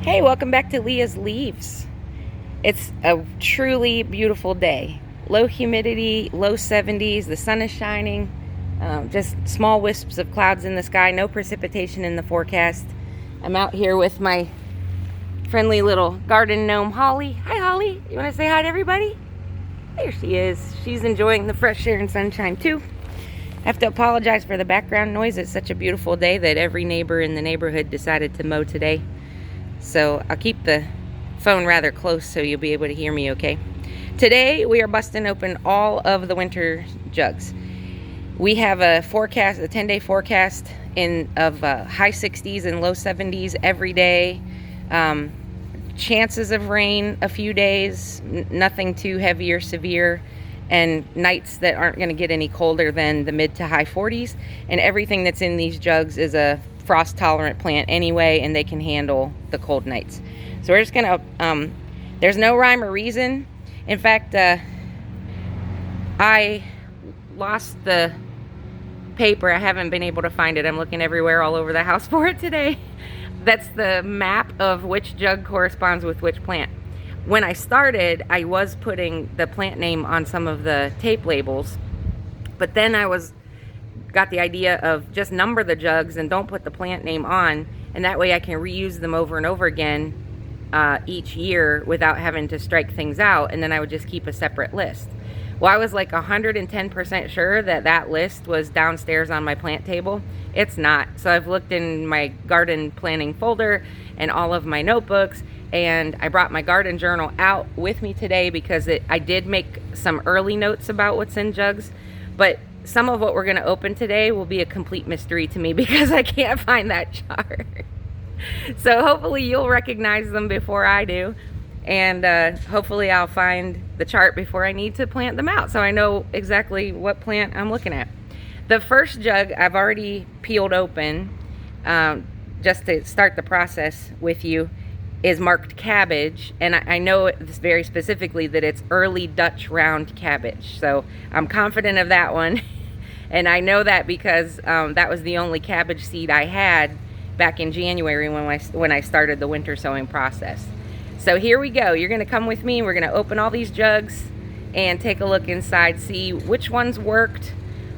Hey, welcome back to Leah's Leaves. It's a truly beautiful day. Low humidity, low 70s, the sun is shining, just small wisps of clouds in the sky, no precipitation in the forecast. I'm out here with my friendly little garden gnome, Holly. Hi, Holly. You want to say hi to everybody? There she is. She's enjoying the fresh air and sunshine, too. I have to apologize for the background noise. It's such a beautiful day that every neighbor in the neighborhood decided to mow today. So I'll keep the phone rather close so you'll be able to hear me okay. Today we are busting open all of the winter jugs. We have a forecast, a 10-day forecast of high 60s and low 70s every day. Chances of rain a few days, nothing too heavy or severe, and nights that aren't going to get any colder than the mid to high 40s. And everything that's in these jugs is a frost tolerant plant anyway, and they can handle the cold nights. So we're just gonna there's no rhyme or reason. In fact, I lost the paper. I haven't been able to find it. I'm looking everywhere all over the house for it today. That's the map of which jug corresponds with which plant. When I started, I was putting the plant name on some of the tape labels, but then got the idea of just number the jugs and don't put the plant name on, and that way I can reuse them over and over again each year without having to strike things out, and then I would just keep a separate list. Well, I was like 110% sure that that list was downstairs on my plant table. It's not. So I've looked in my garden planning folder and all of my notebooks, and I brought my garden journal out with me today because I did make some early notes about what's in jugs, but some of what we're going to open today will be a complete mystery to me because I can't find that chart. So hopefully you'll recognize them before I do, and hopefully I'll find the chart before I need to plant them out so I know exactly what plant I'm looking at. The first jug I've already peeled open, just to start the process with you, is marked cabbage, and I know it's very specifically that it's early Dutch round cabbage, so I'm confident of that one. And I know that because that was the only cabbage seed I had back in January when I started the winter sowing process. So here we go. You're gonna come with me. We're gonna open all these jugs and take a look inside, see which ones worked,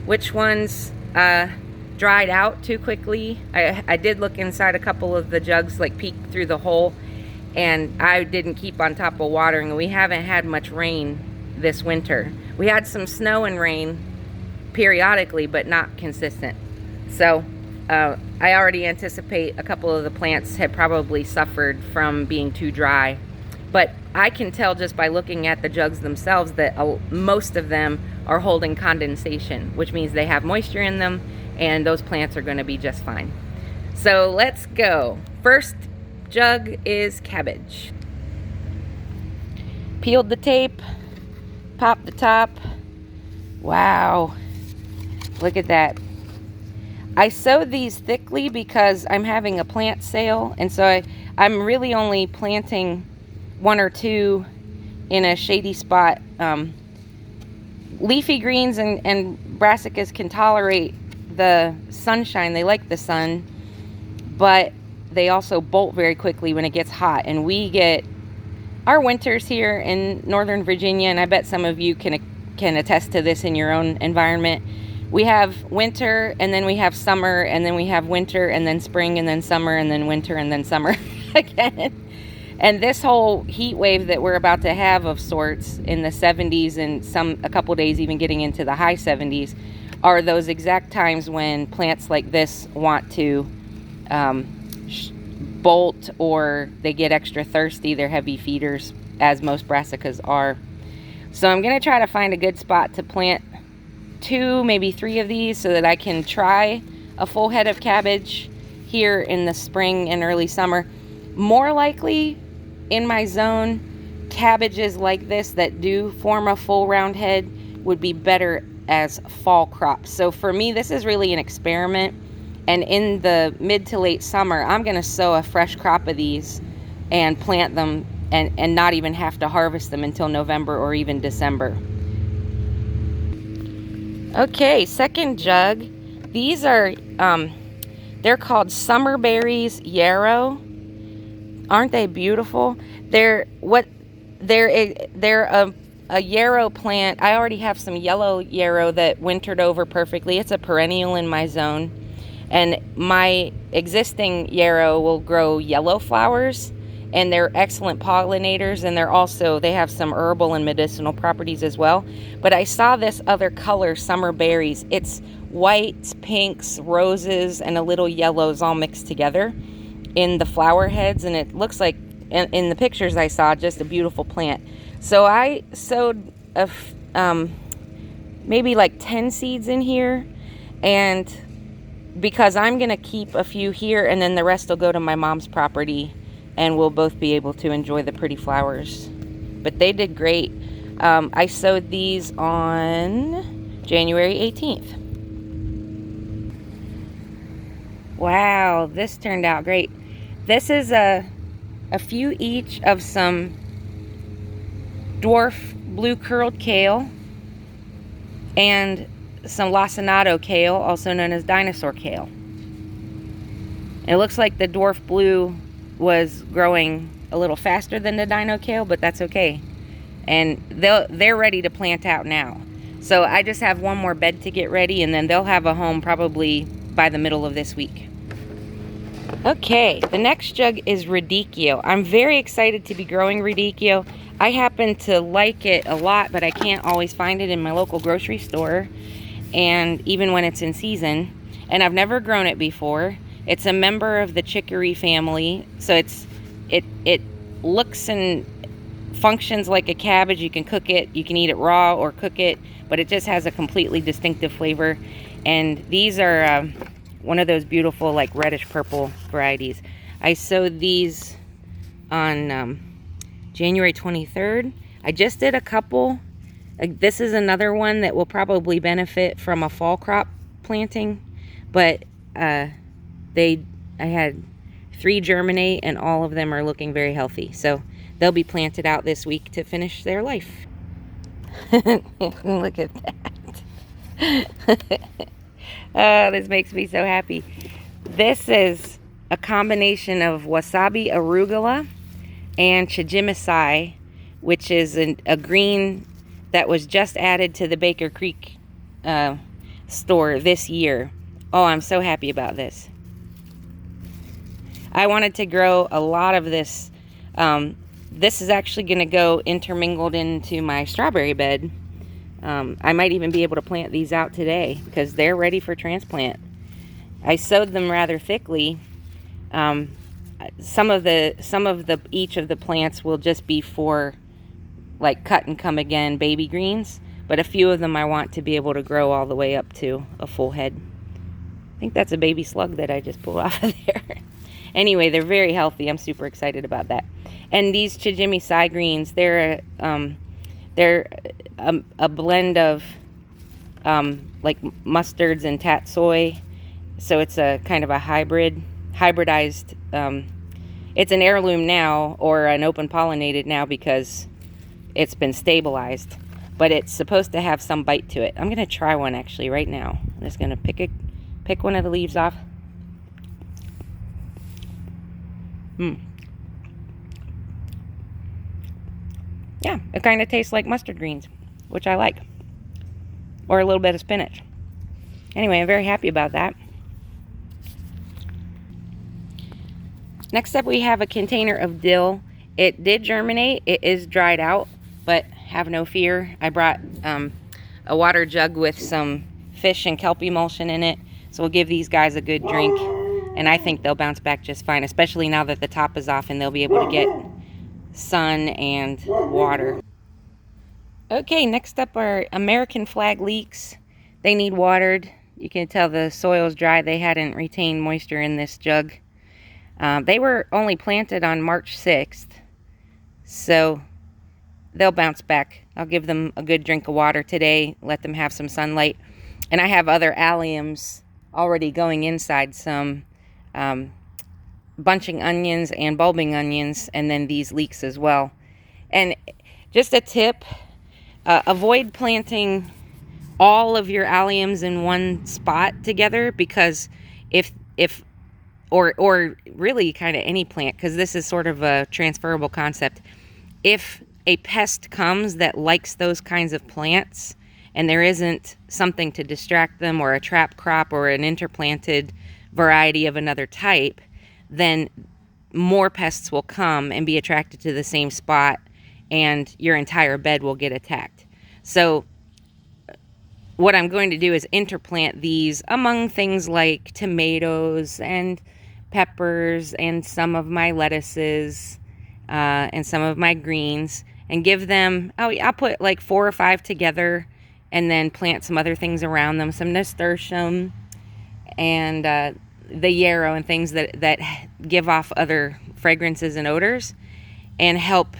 which ones dried out too quickly. I did look inside a couple of the jugs, like peek through the hole, and I didn't keep on top of watering, and we haven't had much rain this winter. We had some snow and rain periodically, but not consistent. So I already anticipate a couple of the plants had probably suffered from being too dry, but I can tell just by looking at the jugs themselves that most of them are holding condensation, which means they have moisture in them, and those plants are going to be just fine. So let's go. First jug is cabbage. Peeled the tape, popped the top. Wow, look at that. I sowed these thickly because I'm having a plant sale, and so I'm really only planting one or two in a shady spot. Leafy greens and brassicas can tolerate the sunshine. They like the sun, but they also bolt very quickly when it gets hot. And we get our winters here in Northern Virginia, and I bet some of you can attest to this in your own environment. We have winter, and then we have summer, and then we have winter, and then spring, and then summer, and then winter, and then summer again. And this whole heat wave that we're about to have of sorts in the 70s, and a couple days even getting into the high 70s, are those exact times when plants like this want to bolt, or they get extra thirsty. They're heavy feeders, as most brassicas are. So I'm going to try to find a good spot to plant 2, maybe 3 of these so that I can try a full head of cabbage here in the spring and early summer. More likely in my zone, cabbages like this that do form a full round head would be better as fall crops. So for me, this is really an experiment, and in the mid to late summer I'm going to sow a fresh crop of these and plant them and not even have to harvest them until November or even December. Okay, second jug. These are they're called Summer Berries Yarrow. Aren't they beautiful? They're a yarrow plant. I already have some yellow yarrow that wintered over perfectly. It's a perennial in my zone. And my existing yarrow will grow yellow flowers, and they're excellent pollinators, and they have some herbal and medicinal properties as well. But I saw this other color, summer berries. It's whites, pinks, roses, and a little yellows all mixed together in the flower heads, and it looks like in the pictures I saw just a beautiful plant. So I sowed maybe like 10 seeds in here, and because I'm gonna keep a few here and then the rest will go to my mom's property, and we'll both be able to enjoy the pretty flowers. But they did great. I sowed these on January 18th. Wow, this turned out great. This is a few each of some dwarf blue curled kale and some lacinato kale, also known as dinosaur kale. It looks like the dwarf blue was growing a little faster than the dino kale, but that's okay. And they're ready to plant out now. So I just have one more bed to get ready, and then they'll have a home probably by the middle of this week. Okay, the next jug is radicchio. I'm very excited to be growing radicchio. I happen to like it a lot, but I can't always find it in my local grocery store, and even when it's in season. And I've never grown it before. It's a member of the chicory family, so it looks and functions like a cabbage. You can cook it, you can eat it raw or cook it, but it just has a completely distinctive flavor. And these are one of those beautiful like reddish purple varieties. I sowed these on January 23rd. I just did a couple. This is another one that will probably benefit from a fall crop planting, but I had 3 germinate, and all of them are looking very healthy. So they'll be planted out this week to finish their life. Look at that. Oh, this makes me so happy. This is a combination of wasabi arugula and chijimisai, which is a green that was just added to the Baker Creek store this year. Oh, I'm so happy about this. I wanted to grow a lot of this. This is actually going to go intermingled into my strawberry bed. I might even be able to plant these out today because they're ready for transplant. I sowed them rather thickly. Some of each of the plants will just be for like cut and come again baby greens, but a few of them I want to be able to grow all the way up to a full head. I think that's a baby slug that I just pulled off of there. Anyway, they're very healthy. I'm super excited about that. And these chijimisai greens, they're a blend of like mustards and tatsoi, so it's a kind of a hybridized. It's an heirloom now, or an open pollinated now, because it's been stabilized, but it's supposed to have some bite to it. I'm gonna try one actually right now. I'm just gonna pick one of the leaves off. Yeah, it kind of tastes like mustard greens, which I like, or a little bit of spinach. Anyway, I'm very happy about that. Next up, we have a container of dill. It did germinate. It is dried out, but have no fear. I brought a water jug with some fish and kelp emulsion in it, so we'll give these guys a good drink, and I think they'll bounce back just fine, especially now that the top is off and they'll be able to get sun and water. Okay, next up are American flag leeks. They need watered. You can tell the soil's dry. They hadn't retained moisture in this jug. They were only planted on March 6th, so they'll bounce back. I'll give them a good drink of water today, let them have some sunlight. And I have other alliums already going inside, some bunching onions and bulbing onions, and then these leeks as well. And just a tip, avoid planting all of your alliums in one spot together, because if or really kind of any plant, because this is sort of a transferable concept. If a pest comes that likes those kinds of plants and there isn't something to distract them, or a trap crop or an interplanted variety of another type, then more pests will come and be attracted to the same spot, and your entire bed will get attacked. So what I'm going to do is interplant these among things like tomatoes and peppers and some of my lettuces and some of my greens, and give them, I'll put like 4 or 5 together and then plant some other things around them, some nasturtium and the yarrow and things that give off other fragrances and odors, and help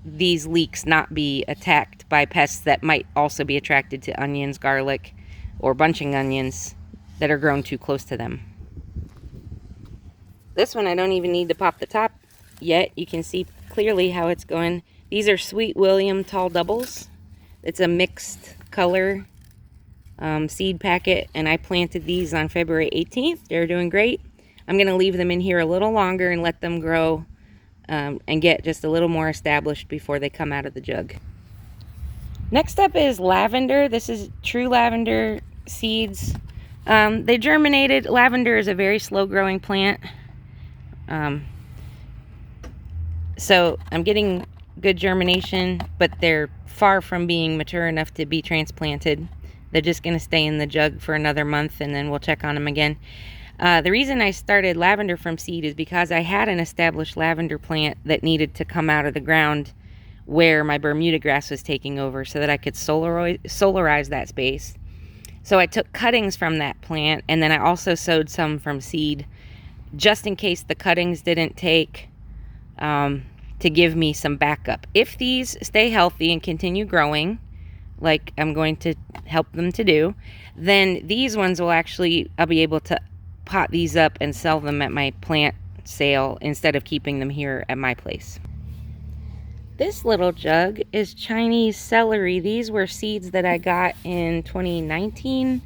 these leeks not be attacked by pests that might also be attracted to onions, garlic, or bunching onions that are grown too close to them. This one I don't even need to pop the top yet. You can see clearly how it's going. These are Sweet William tall doubles. It's a mixed color seed packet, and I planted these on February 18th. They're doing great. I'm going to leave them in here a little longer and let them grow and get just a little more established before they come out of the jug. Next up is lavender. This is true lavender seeds. They germinated. Lavender is a very slow growing plant. So I'm getting good germination, but they're far from being mature enough to be transplanted. They're just going to stay in the jug for another month, and then we'll check on them again. The reason I started lavender from seed is because I had an established lavender plant that needed to come out of the ground where my Bermuda grass was taking over, so that I could solarize that space. So I took cuttings from that plant, and then I also sowed some from seed, just in case the cuttings didn't take, to give me some backup. If these stay healthy and continue growing, like I'm going to help them to do, then these ones will actually, I'll be able to pot these up and sell them at my plant sale instead of keeping them here at my place. This little jug is Chinese celery. These were seeds that I got in 2019,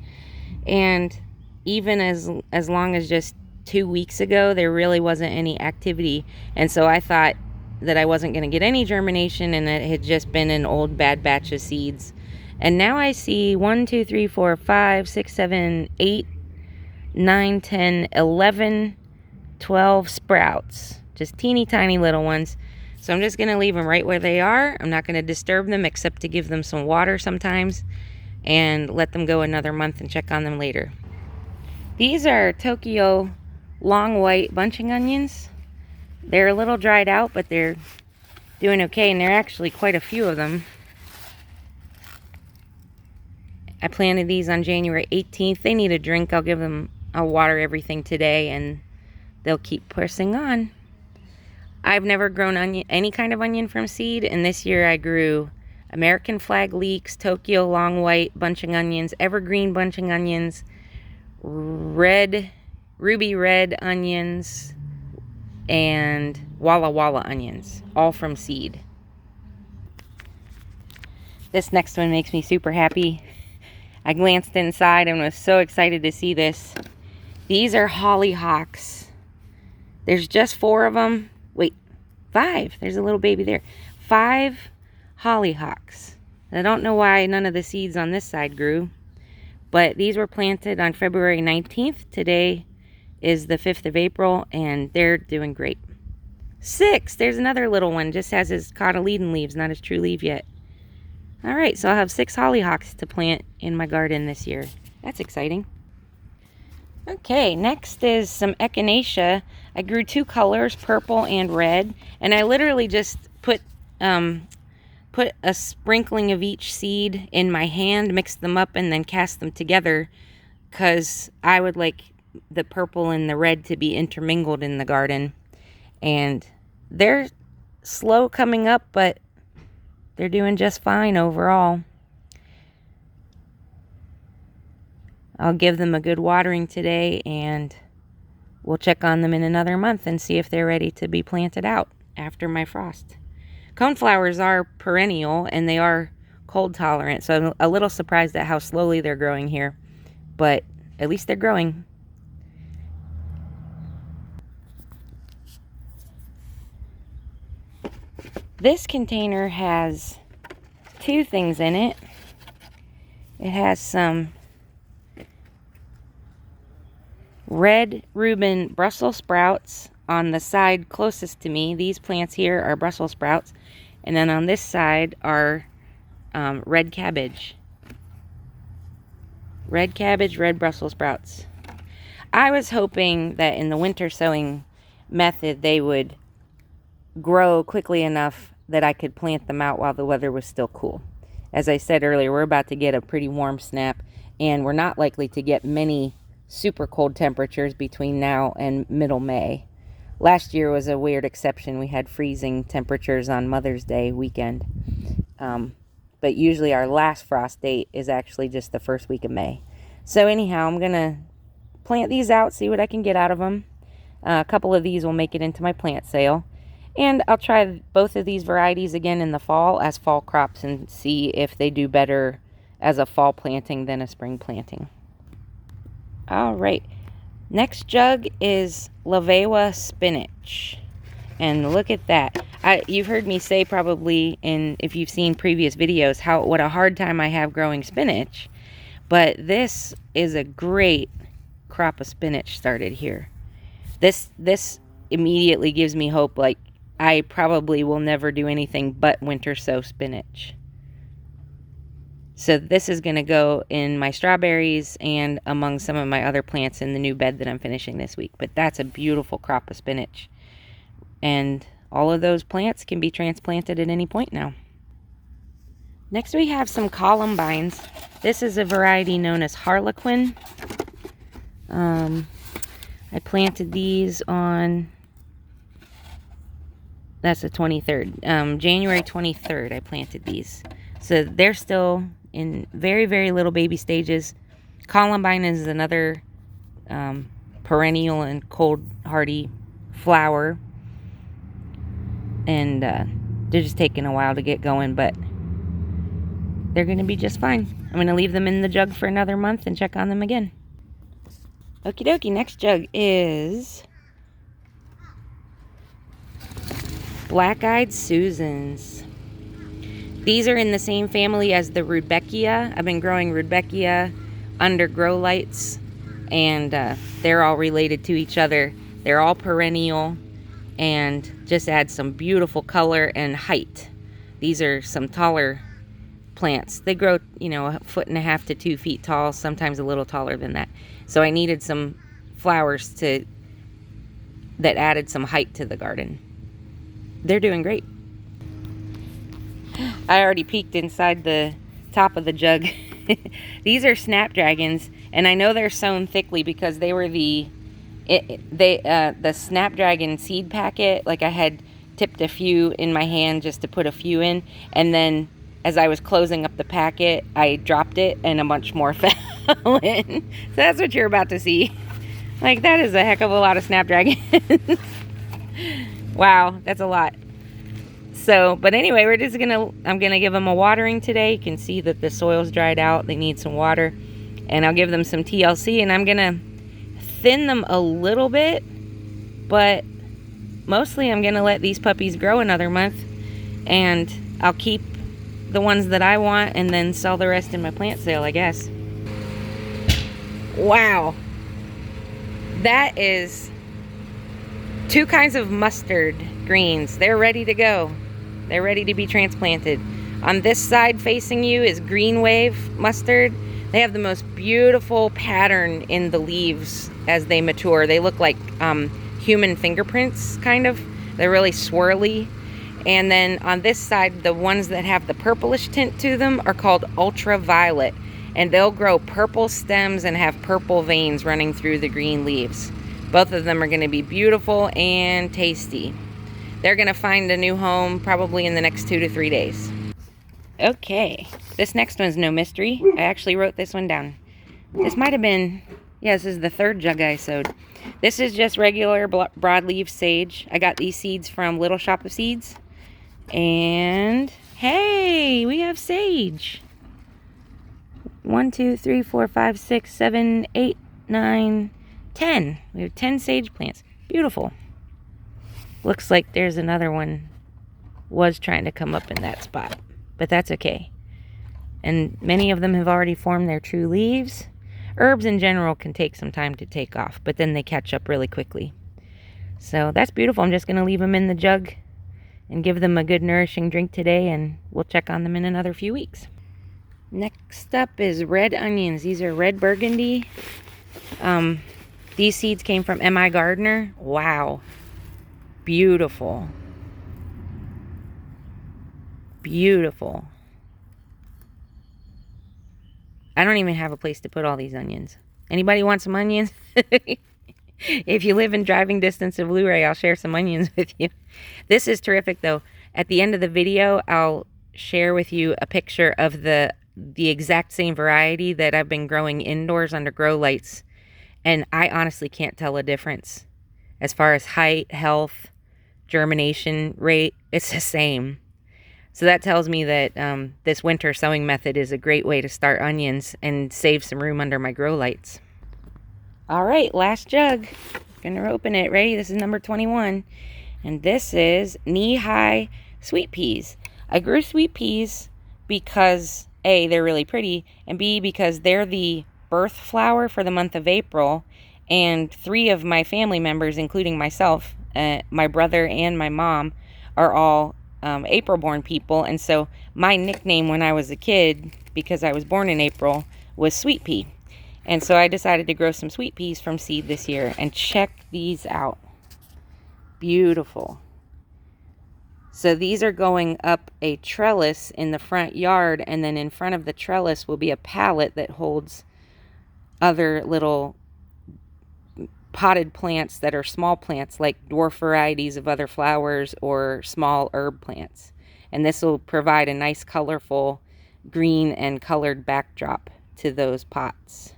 and even as long as just 2 weeks ago, there really wasn't any activity, and so I thought that I wasn't going to get any germination, and it had just been an old bad batch of seeds. And now I see 1, 2, 3, 4, 5, 6, 7, 8, 9, 10, 11, 12 sprouts. Just teeny tiny little ones. So I'm just going to leave them right where they are. I'm not going to disturb them except to give them some water sometimes, and let them go another month and check on them later. These are Tokyo long white bunching onions. They're a little dried out, but they're doing okay, and there are actually quite a few of them. I planted these on January 18th. They need a drink. I'll water everything today, and they'll keep pressing on. I've never grown any kind of onion from seed, and this year I grew American flag leeks, Tokyo long white bunching onions, evergreen bunching onions, ruby red onions, and Walla Walla onions, all from seed. This next one makes me super happy. I glanced inside and was so excited to see this. These are hollyhocks. There's just 4 of them. Wait, 5. There's a little baby there. 5 hollyhocks. I don't know why none of the seeds on this side grew, but these were planted on February 19th. Today is the 5th of April, and they're doing great. 6. There's another little one. Just has his cotyledon leaves, not his true leaf yet. All right, so I'll have 6 hollyhocks to plant in my garden this year. That's exciting. Okay, next is some echinacea. I grew 2 colors, purple and red, and I literally just put a sprinkling of each seed in my hand, mixed them up, and then cast them together, because I would like the purple and the red to be intermingled in the garden. And they're slow coming up, but they're doing just fine overall. I'll give them a good watering today, and we'll check on them in another month and see if they're ready to be planted out after my frost. Coneflowers are perennial, and they are cold tolerant, so I'm a little surprised at how slowly they're growing here, but at least they're growing. This container has two things in it. It has some red Reuben Brussels sprouts on the side closest to me. These plants here are Brussels sprouts. And then on this side are red cabbage. Red cabbage, red Brussels sprouts. I was hoping that in the winter sowing method they would grow quickly enough that I could plant them out while the weather was still cool. As I said earlier, we're about to get a pretty warm snap, and we're not likely to get many super cold temperatures between now and middle May. Last year was a weird exception. We had freezing temperatures on Mother's Day weekend. But usually our last frost date is actually just the first week of May. So anyhow, I'm going to plant these out, see what I can get out of them. A couple of these will make it into my plant sale. And I'll try both of these varieties again in the fall as fall crops and see if they do better as a fall planting than a spring planting. All right. Next jug is Lavewa spinach. And look at that. You've heard me say probably, if you've seen previous videos, what a hard time I have growing spinach. But this is a great crop of spinach started here. This immediately gives me hope, like I probably will never do anything but winter sow spinach. So this is going to go in my strawberries and among some of my other plants in the new bed that I'm finishing this week. But that's a beautiful crop of spinach. And all of those plants can be transplanted at any point now. Next we have some columbines. This is a variety known as Harlequin. I planted these on... That's the 23rd. January 23rd I planted these. So they're still in very, very little baby stages. Columbine is another perennial and cold hardy flower. And they're just taking a while to get going, but they're going to be just fine. I'm going to leave them in the jug for another month and check on them again. Okie dokie, next jug is Black-Eyed Susans. These are in the same family as the Rudbeckia. I've been growing Rudbeckia under grow lights, and they're all related to each other. They're all perennial and just add some beautiful color and height. These are some taller plants. They grow, 1.5 to 2 feet tall, sometimes a little taller than that. So I needed some flowers that added some height to the garden. They're doing great. I already peeked inside the top of the jug. These are snapdragons, and I know they're sown thickly because they were the snapdragon seed packet. Like, I had tipped a few in my hand just to put a few in, and then as I was closing up the packet, I dropped it and a bunch more fell in. So that's what you're about to see. Like, that is a heck of a lot of snapdragons. Wow, that's a lot. So, but anyway, I'm gonna give them a watering today. You can see that the soil's dried out. They need some water. And I'll give them some TLC, and I'm gonna thin them a little bit, but mostly I'm gonna let these puppies grow another month, and I'll keep the ones that I want and then sell the rest in my plant sale, I guess. Wow. That is 2 kinds of mustard greens. They're ready to go. They're ready to be transplanted. On this side facing you is green wave mustard. They have the most beautiful pattern in the leaves as they mature. They look like human fingerprints, kind of. They're really swirly. And then on this side, the ones that have the purplish tint to them are called ultraviolet. And they'll grow purple stems and have purple veins running through the green leaves. Both of them are going to be beautiful and tasty. They're going to find a new home probably in the next 2 to 3 days. Okay, this next one's no mystery. I actually wrote this one down. This might have been, this is the 3rd jug I sowed. This is just regular broadleaf sage. I got these seeds from Little Shop of Seeds. And hey, we have sage. 1, 2, 3, 4, 5, 6, 7, 8, 9, 10. We have 10 sage plants. Beautiful. Looks like there's another one was trying to come up in that spot, but that's okay. And many of them have already formed their true leaves. Herbs in general can take some time to take off, but then they catch up really quickly. So that's beautiful. I'm just going to leave them in the jug and give them a good nourishing drink today, and we'll check on them in another few weeks. Next up is red onions. These are red burgundy. These seeds came from M.I. Gardner. Wow. Beautiful. Beautiful. I don't even have a place to put all these onions. Anybody want some onions? If you live in driving distance of Blu-ray, I'll share some onions with you. This is terrific, though. At the end of the video, I'll share with you a picture of the exact same variety that I've been growing indoors under grow lights. And I honestly can't tell a difference. As far as height, health, germination rate, it's the same. So that tells me that this winter sowing method is a great way to start onions and save some room under my grow lights. All right, last jug. Gonna open it. Ready? This is number 21. And this is knee-high sweet peas. I grew sweet peas because A, they're really pretty, and B, because they're the birth flower for the month of April. And 3 of my family members, including myself, my brother and my mom, are all April-born people. And so my nickname when I was a kid, because I was born in April, was Sweet Pea. And so I decided to grow some sweet peas from seed this year. And check these out. Beautiful. So these are going up a trellis in the front yard. And then in front of the trellis will be a pallet that holds other little potted plants that are small plants, like dwarf varieties of other flowers or small herb plants. And this will provide a nice colorful green and colored backdrop to those pots.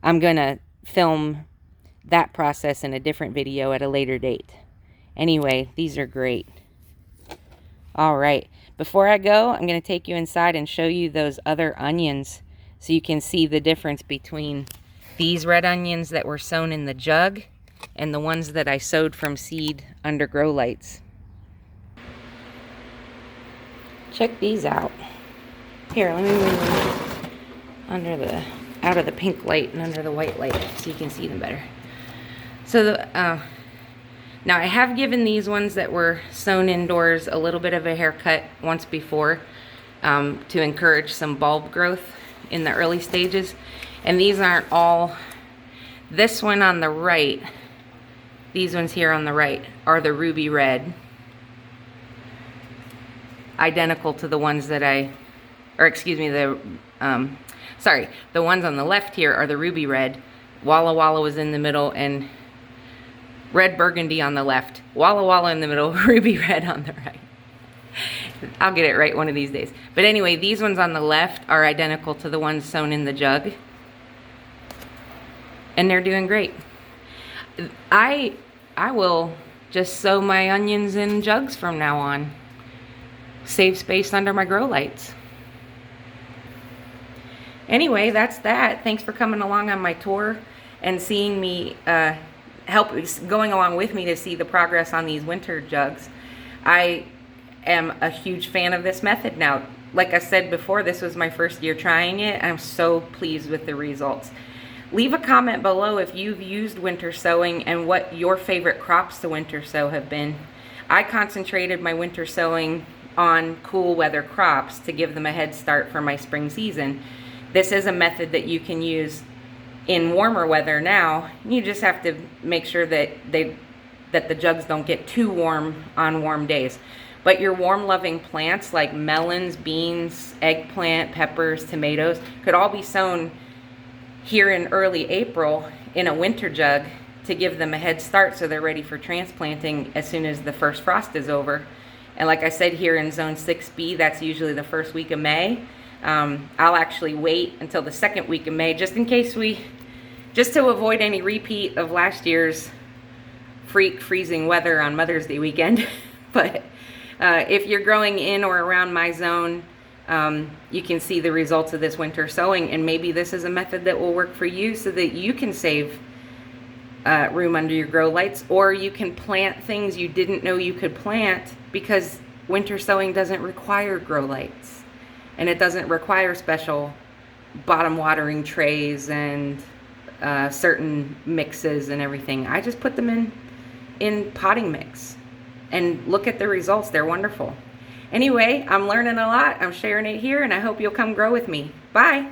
I'm going to film that process in a different video at a later date. Anyway, these are great. All right, before I go, I'm going to take you inside and show you those other onions so you can see the difference between these red onions that were sown in the jug and the ones that I sowed from seed under grow lights. Check these out. Here, let me move them under out of the pink light and under the white light so you can see them better. So now I have given these ones that were sown indoors a little bit of a haircut once before to encourage some bulb growth in the early stages. And these aren't all. This one on the right, these ones here on the right, are the ruby red. Identical to the ones that the ones on the left here are the ruby red. Walla Walla was in the middle and red burgundy on the left. Walla Walla in the middle, ruby red on the right. I'll get it right one of these days. But anyway, these ones on the left are identical to the ones sown in the jug. And they're doing great. I will just sow my onions in jugs from now on. Save space under my grow lights. Anyway, that's that. Thanks for coming along on my tour and seeing me, going along with me to see the progress on these winter jugs. I am a huge fan of this method now. Like I said before, this was my first year trying it. I'm so pleased with the results. Leave a comment below if you've used winter sowing and what your favorite crops to winter sow have been. I concentrated my winter sowing on cool weather crops to give them a head start for my spring season. This is a method that you can use in warmer weather now. You just have to make sure that the jugs don't get too warm on warm days. But your warm-loving plants like melons, beans, eggplant, peppers, tomatoes could all be sown here in early April in a winter jug to give them a head start so they're ready for transplanting as soon as the first frost is over. And like I said, here in Zone 6B, that's usually the first week of May. I'll actually wait until the second week of May just to avoid any repeat of last year's freezing weather on Mother's Day weekend. But if you're growing in or around my zone, you can see the results of this winter sowing, and maybe this is a method that will work for you so that you can save room under your grow lights, or you can plant things you didn't know you could plant because winter sowing doesn't require grow lights, and it doesn't require special bottom watering trays and certain mixes and everything. I just put them in potting mix and look at the results. They're wonderful. Anyway, I'm learning a lot. I'm sharing it here, and I hope you'll come grow with me. Bye.